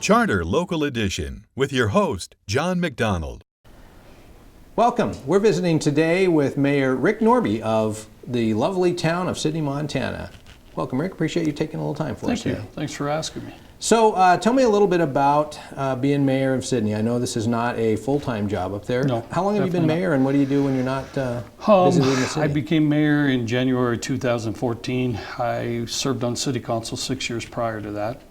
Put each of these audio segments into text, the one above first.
Charter Local Edition with your host, John MacDonald. Welcome. We're visiting today with Mayor Rick Norby of the lovely town of Sidney, Montana. Welcome, Rick. Appreciate you taking a little time for us today. Thank you. Thanks for asking me. So tell me a little bit about being mayor of Sidney. I know this is not a full-time job up there. No. How long have you been mayor, and what do you do when you're not visiting the city? I became mayor in January 2014. I served on city council 6 years prior to that.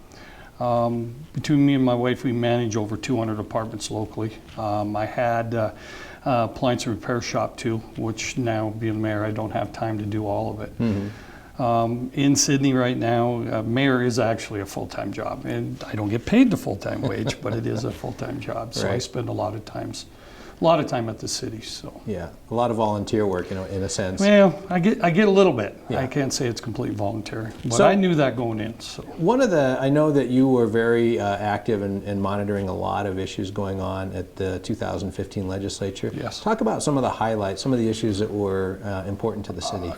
Between me and my wife, we manage over 200 apartments locally. I had appliance repair shop too, which now being mayor, I don't have time to do all of it. Mm-hmm. In Sidney right now, mayor is actually a full-time job, and I don't get paid the full-time wage, but it is a full-time job. So Right. I spend a lot of time at the city. So Yeah, a lot of volunteer work in a sense. well, I get a little bit. Yeah. I can't say it's complete voluntary, but So- I knew that going in. So I know that you were very active in monitoring a lot of issues going on at the 2015 legislature. Yes. Talk about some of the highlights, some of the issues that were important to the city.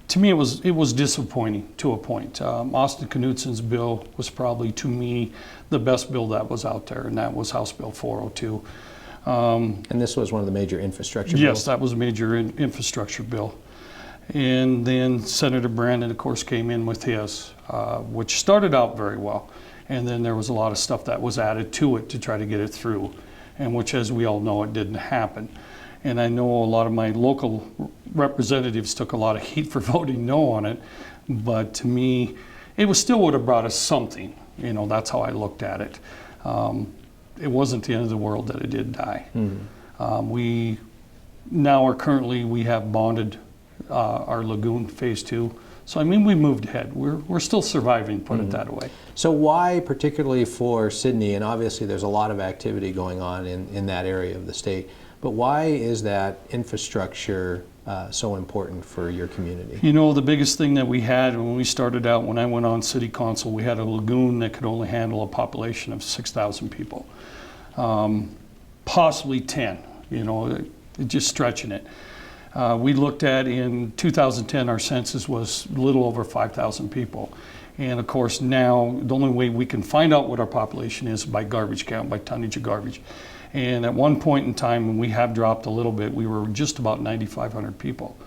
To me, it was disappointing to a point. Austin Knutson's bill was probably, to me, the best bill that was out there, and that was House Bill 402. And this was one of the major infrastructure bills? Yes, that was a major infrastructure bill. And then Senator Brandon, of course, came in with his, which started out very well. And then there was a lot of stuff that was added to it to try to get it through, and which, as we all know, it didn't happen. And I know a lot of my local representatives took a lot of heat for voting no on it, but to me, it still would have brought us something. That's how I looked at it. It wasn't the end of the world that it did die. Mm-hmm. We have bonded our lagoon phase 2. So we moved ahead. We're still surviving, put it that way. So why, particularly for Sidney, and obviously there's a lot of activity going on in that area of the state, but why is that infrastructure so important for your community? The biggest thing that we had when we started out, when I went on city council, we had a lagoon that could only handle a population of 6,000 people, possibly 10, just stretching it. We looked at, in 2010, our census was a little over 5,000 people. And of course now, the only way we can find out what our population is by garbage count, by tonnage of garbage. And at one point in time, when we have dropped a little bit, we were just about 9,500 people.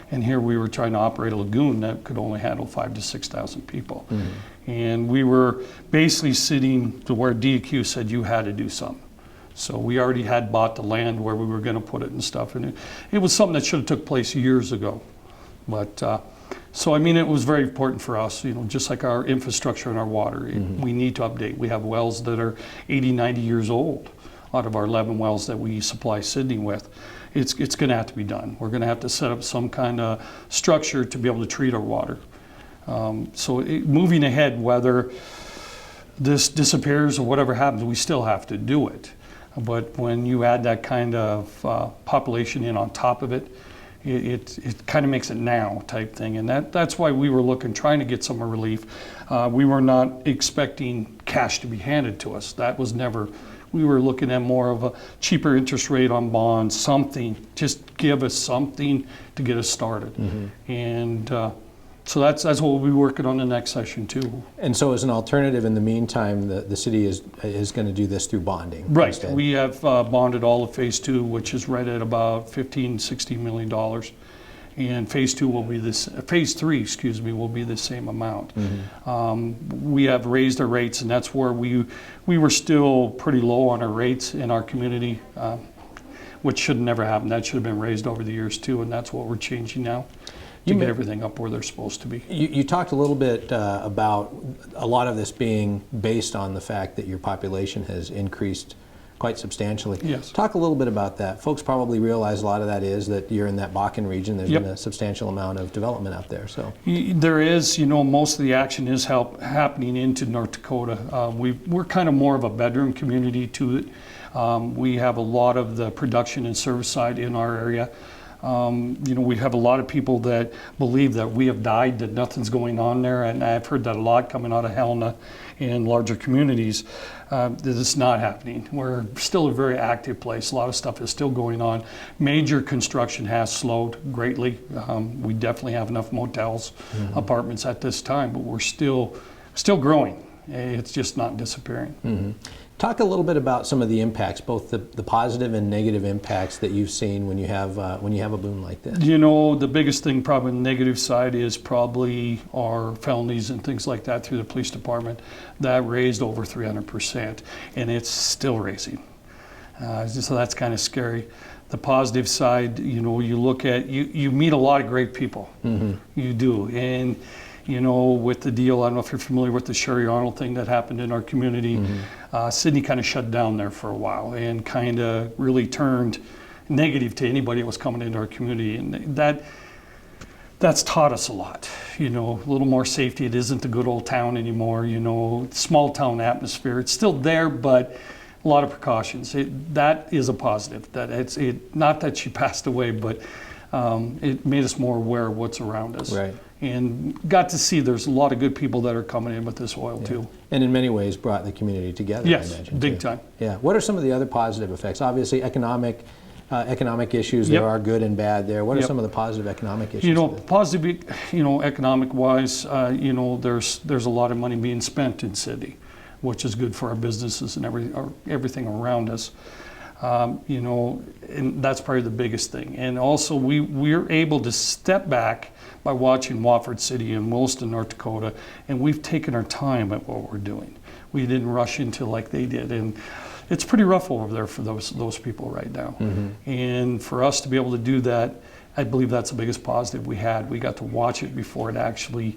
And here we were trying to operate a lagoon that could only handle 5,000 to 6,000 people. Mm-hmm. And we were basically sitting to where DEQ said you had to do something. So we already had bought the land where we were going to put it and stuff. And it was something that should have took place years ago. But it was very important for us, just like our infrastructure and our water. Mm-hmm. We need to update. We have wells that are 80, 90 years old. Out of our 11 wells that we supply Sidney with, it's going to have to be done. We're going to have to set up some kind of structure to be able to treat our water. Moving ahead, whether this disappears or whatever happens, we still have to do it. But when you add that kind of population in on top of it, it kind of makes it now type thing. And that's why we were trying to get some relief. We were not expecting cash to be handed to us. That was never. We were looking at more of a cheaper interest rate on bonds, something, just give us something to get us started. Mm-hmm. And so that's what we'll be working on the next session too. And so as an alternative in the meantime, the city is going to do this through bonding. Right, instead. We have bonded all of phase 2, which is right at about $15–16 million. And phase 3, will be the same amount. Mm-hmm. We have raised our rates, and that's where we were still pretty low on our rates in our community, which should never happen. That should have been raised over the years too, and that's what we're changing now to get everything up where they're supposed to be. You talked a little bit about a lot of this being based on the fact that your population has increased quite substantially. Yes. Talk a little bit about that. Folks probably realize a lot of that is that you're in that Bakken region. There's been a substantial amount of development out there. So there is, most of the action is happening into North Dakota. We're kind of more of a bedroom community to it. We have a lot of the production and service side in our area. We have a lot of people that believe that we have died, that nothing's going on there, and I've heard that a lot coming out of Helena and larger communities. That it's not happening. We're still a very active place. A lot of stuff is still going on. Major construction has slowed greatly. We definitely have enough motels, apartments at this time, but we're still growing. It's just not disappearing. Talk a little bit about some of the impacts, both the positive and negative impacts that you've seen when you have a boom like this. You know, the biggest thing probably on the negative side is probably our felonies and things like that through the police department. That raised over 300%, and it's still raising. So that's kind of scary. The positive side, you know, you look at, you meet a lot of great people. You do. And you know, with the deal, I don't know if you're familiar with the Sherry Arnold thing that happened in our community. Sidney kind of shut down there for a while and kind of really turned negative to anybody that was coming into our community. And that's taught us a lot. You know, a little more safety. It isn't the good old town anymore. You know, small town atmosphere. It's still there, but a lot of precautions. That is a positive. That not that she passed away, but it made us more aware of what's around us. Right. And got to see there's a lot of good people that are coming in with this oil too. And in many ways brought the community together, Yes, I imagine, big too. time. Yeah. What are some of the other positive effects? Obviously, economic issues, Yep. there are good and bad there. What are Yep. some of the positive economic issues? You know, with it? positive, you know, economic-wise, you know, there's a lot of money being spent in Sidney, which is good for our businesses and everything around us. You know, and that's probably the biggest thing. And also, we're able to step back by watching Wofford City and Williston, North Dakota, and we've taken our time at what we're doing. We didn't rush into like they did, and it's pretty rough over there for those people right now. And for us to be able to do that, I believe that's the biggest positive we had. We got to watch it before it actually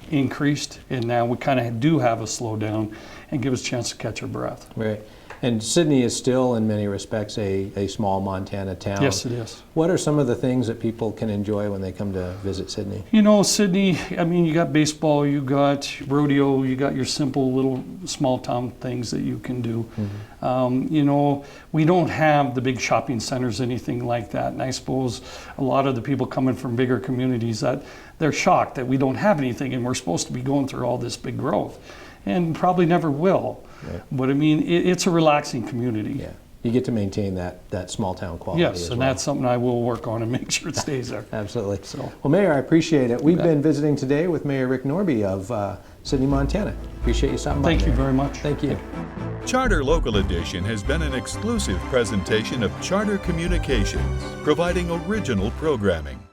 increased, and now we kind of do have a slowdown and give us a chance to catch our breath. Right. And Sidney is still, in many respects, a small Montana town. Yes, it is. What are some of the things that people can enjoy when they come to visit Sidney? You know, Sidney, I mean, you got baseball, you got rodeo, you got your simple little small town things that you can do. You know, we don't have the big shopping centers, anything like that. And I suppose a lot of the people coming from bigger communities, that they're shocked that we don't have anything and we're supposed to be going through all this big growth. And probably never will. Right. But I mean, it's a relaxing community. Yeah, you get to maintain that small town quality. Yes, and that's something I will work on and make sure it stays there. Absolutely. So, well, Mayor, I appreciate it. We've been visiting today with Mayor Rick Norby of Sidney, Montana. Appreciate you stopping by. Thank you Mayor. very much. Thank you. Charter Local Edition has been an exclusive presentation of Charter Communications, providing original programming.